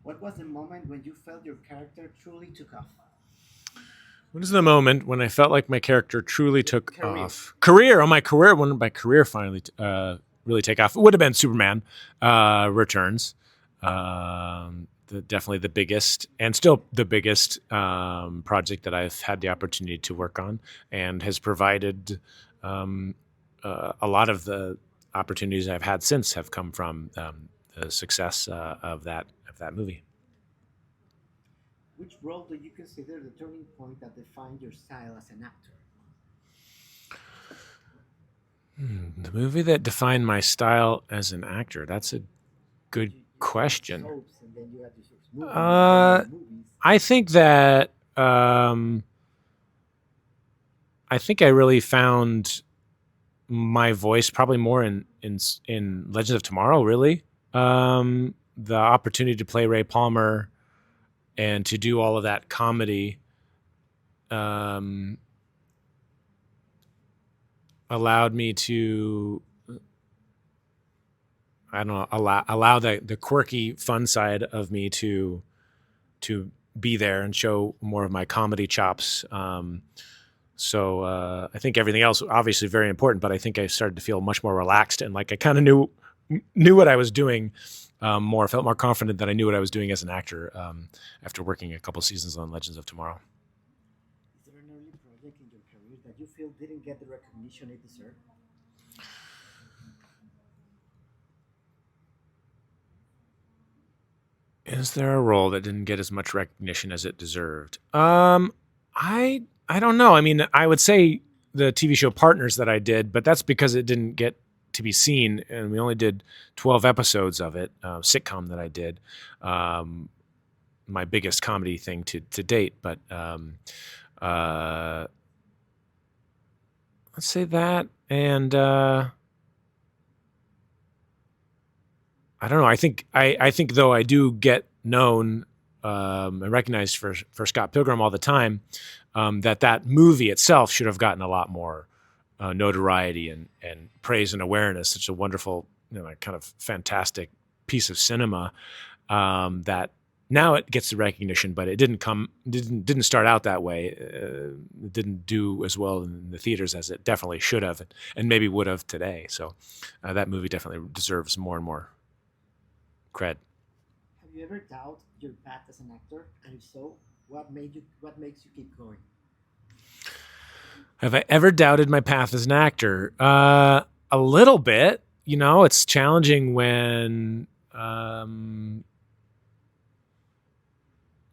What was the moment when you felt your character truly took off? When is the moment when I felt like my character truly Your took career. off? Career, oh my career, when did my career finally really take off? It would have been Superman Returns. Definitely the biggest and still the biggest project that I've had the opportunity to work on, and has provided um, a lot of the opportunities I've had since have come from the success of that movie. Which role do you consider the turning point that defined your style as an actor? The movie that defined my style as an actor. That's a good You started with question. soaps, and then you had your first movie, and then Uh, more movies. I think that I think I really found my voice probably more in Legends of Tomorrow. Really, the opportunity to play Ray Palmer and to do all of that comedy um, allowed me to, I don't know, allow the quirky fun side of me to be there and show more of my comedy chops. So I think everything else obviously very important, but I think I started to feel much more relaxed and like I kind of knew what I was doing more. Felt more confident that I knew what I was doing as an actor after working a couple seasons on Legends of Tomorrow. Is there an early project in your career that you feel didn't get the recognition it deserved? Is there a role that didn't get as much recognition as it deserved? I don't know. I mean, I would say the TV show Partners that I did, but that's because it didn't get to be seen, and we only did 12 episodes of it. Sitcom that I did, um, my biggest comedy thing to date. But uh, let's say that, and I don't know. I think though I do get known and recognized for Scott Pilgrim all the time. That movie itself should have gotten a lot more notoriety and praise and awareness. Such a wonderful, kind of fantastic piece of cinema that now it gets the recognition, but it didn't start out that way. It didn't do as well in the theaters as it definitely should have, and maybe would have today. So that movie definitely deserves more and more cred. Have you ever doubted your path as an actor? And if so, what makes you keep going? Have I ever doubted my path as an actor? A little bit. It's challenging when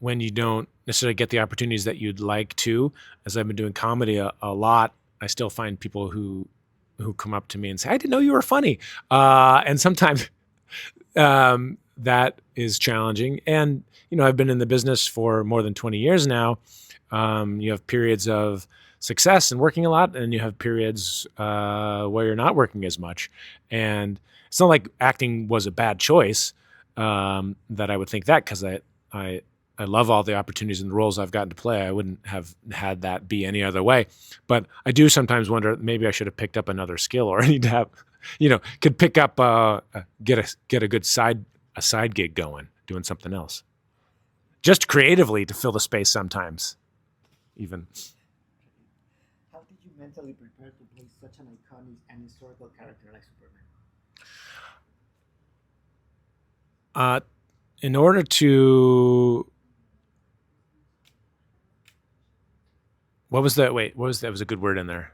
you don't necessarily get the opportunities that you'd like to. As I've been doing comedy a lot, I still find people who come up to me and say, "I didn't know you were funny," and sometimes that is challenging. And I've been in the business for more than 20 years now. You have periods of success and working a lot, and you have periods where you're not working as much. And it's not like acting was a bad choice. That I would think that because I I love all the opportunities and the roles I've gotten to play. I wouldn't have had that be any other way. But I do sometimes wonder maybe I should have picked up another skill, or I need to have, could pick up get a good side gig going, doing something else, just creatively to fill the space sometimes. Even How did you mentally prepare to play such an iconic and historical character like Superman? uh, in order to what was that? Wait, what was that? Was a good word in there.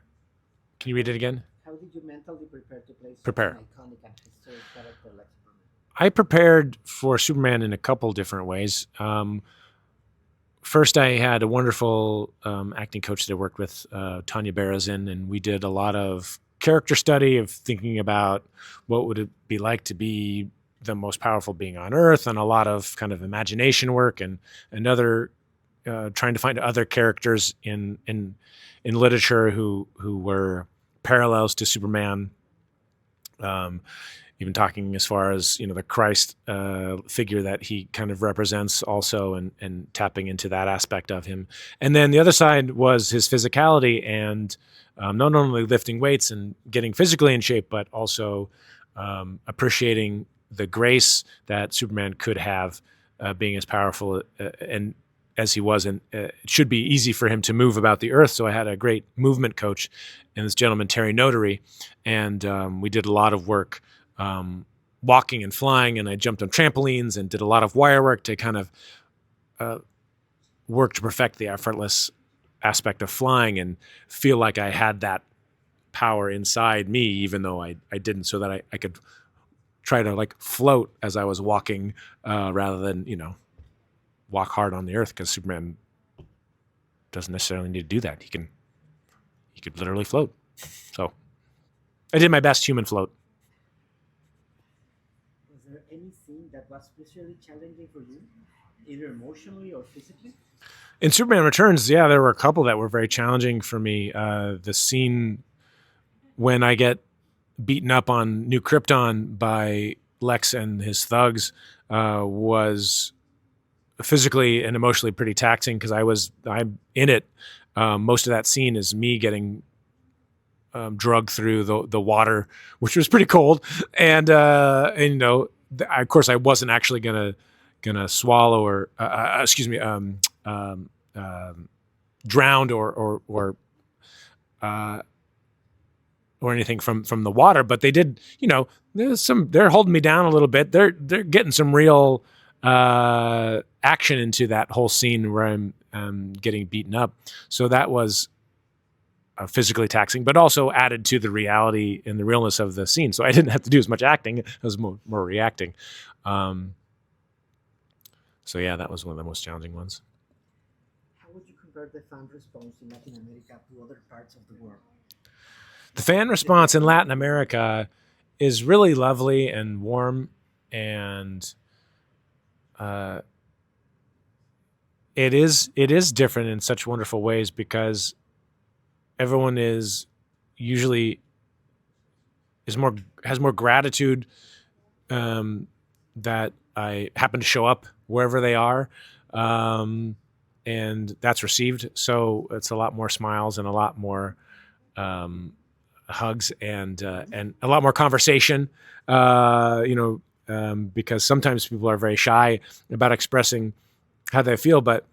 Can you read it again? How did you mentally prepare to play such an Prepare. iconic and historic character like Superman? I prepared for Superman in a couple different ways. First, I had a wonderful acting coach that I worked with, Tanya Barazin, and we did a lot of character study of thinking about what would it be like to be the most powerful being on Earth, and a lot of kind of imagination work and other trying to find other characters in literature who were parallels to Superman. Um, Even talking as far as the Christ figure that he kind of represents also, and tapping into that aspect of him. And then the other side was his physicality, and not only lifting weights and getting physically in shape, but also appreciating the grace that Superman could have being as powerful and as he was, and it should be easy for him to move about the earth. So I had a great movement coach, and this gentleman Terry Notary, and we did a lot of work walking and flying, and I jumped on trampolines and did a lot of wire work to kind of work to perfect the effortless aspect of flying and feel like I had that power inside me, even though I didn't, so that I could try to like float as I was walking rather than, walk hard on the earth, because Superman doesn't necessarily need to do that. He could literally float. So I did my best human float. Was there any scene that was especially challenging for you, either emotionally or physically? In Superman Returns, yeah, there were a couple that were very challenging for me. The scene when I get beaten up on New Krypton by Lex and his thugs was physically and emotionally pretty taxing, because I'm in it. Most of that scene is me getting drugged through the water, which was pretty cold, and of course I wasn't actually gonna swallow or drowned or anything from the water, but they did. They're holding me down a little bit. They're getting some real action into that whole scene where I'm getting beaten up. So that was physically taxing, but also added to the reality and the realness of the scene. So I didn't have to do as much acting; I was more reacting. So yeah, that was one of the most challenging ones. How would you compare the fan response in Latin America to other parts of the world? The fan response in Latin America is really lovely and warm, and it is different in such wonderful ways, because everyone is usually has more gratitude that I happen to show up wherever they are, and that's received. So it's a lot more smiles and a lot more hugs and a lot more conversation. Because sometimes people are very shy about expressing how they feel, but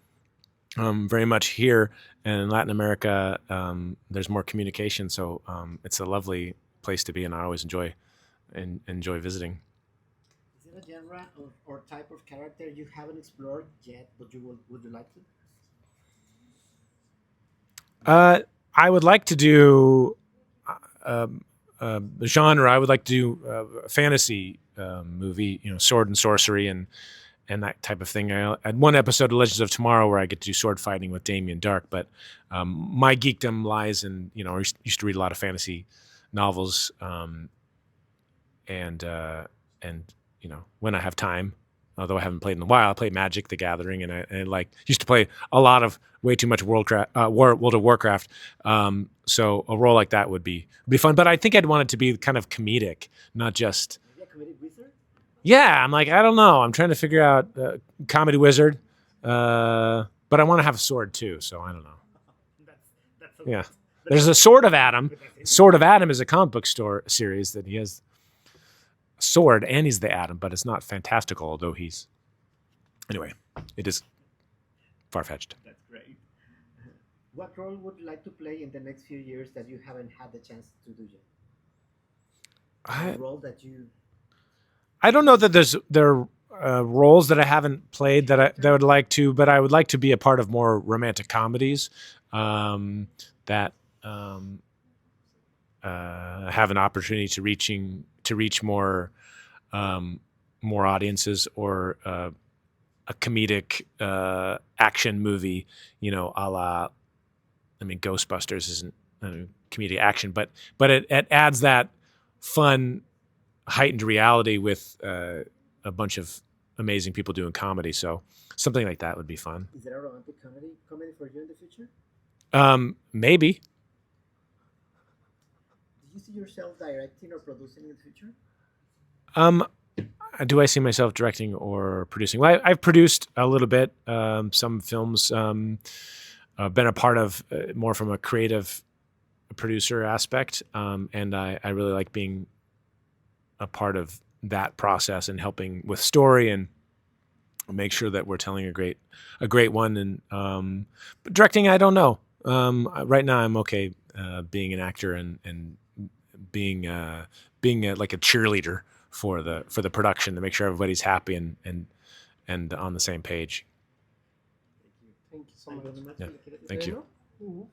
very much here and in Latin America, there's more communication. So it's a lovely place to be, and I always enjoy visiting. Is there a genre or type of character you haven't explored yet, but would you like to? I would like to do genre. I would like to do a fantasy movie, sword and sorcery and that type of thing. I had one episode of Legends of Tomorrow where I get to do sword fighting with Damien Dark, but my geekdom lies in, I used to read a lot of fantasy novels, and when I have time, although I haven't played in a while, I play Magic: The Gathering, and I used to play a lot of way too much World of Warcraft. So a role like that would be fun, but I think I'd want it to be kind of comedic, not just. Maybe a comedic wizard? Yeah, I'm like, I don't know. I'm trying to figure out comedy wizard, but I want to have a sword too. So I don't know. That's Yeah, there's a Sword of Adam. Sword of Adam is a comic book series that he has a sword and he's the Atom, but it's not fantastical. Although anyway, it is far-fetched. That's great. What role would you like to play in the next few years that you haven't had the chance to do yet? A role that you. I don't know that there are roles that I haven't played that I would like to, but I would like to be a part of more romantic comedies that have an opportunity to reach more audiences, or a comedic action movie, a la. I mean, Ghostbusters isn't comedic action, but it adds that fun, heightened reality with a bunch of amazing people doing comedy. So something like that would be fun. Is there a romantic comedy for you in the future? Maybe. Do you see yourself directing or producing in the future? Do I see myself directing or producing? Well, I've produced a little bit, some films, been a part of more from a creative producer aspect, and I really like being a part of that process and helping with story and make sure that we're telling a great one. And but directing, I don't know. Right now, I'm okay being an actor and being like a cheerleader for the production to make sure everybody's happy and on the same page. Thank you so Thank you much. very much. Yeah. ¿Le quiere decir Thank you. algo?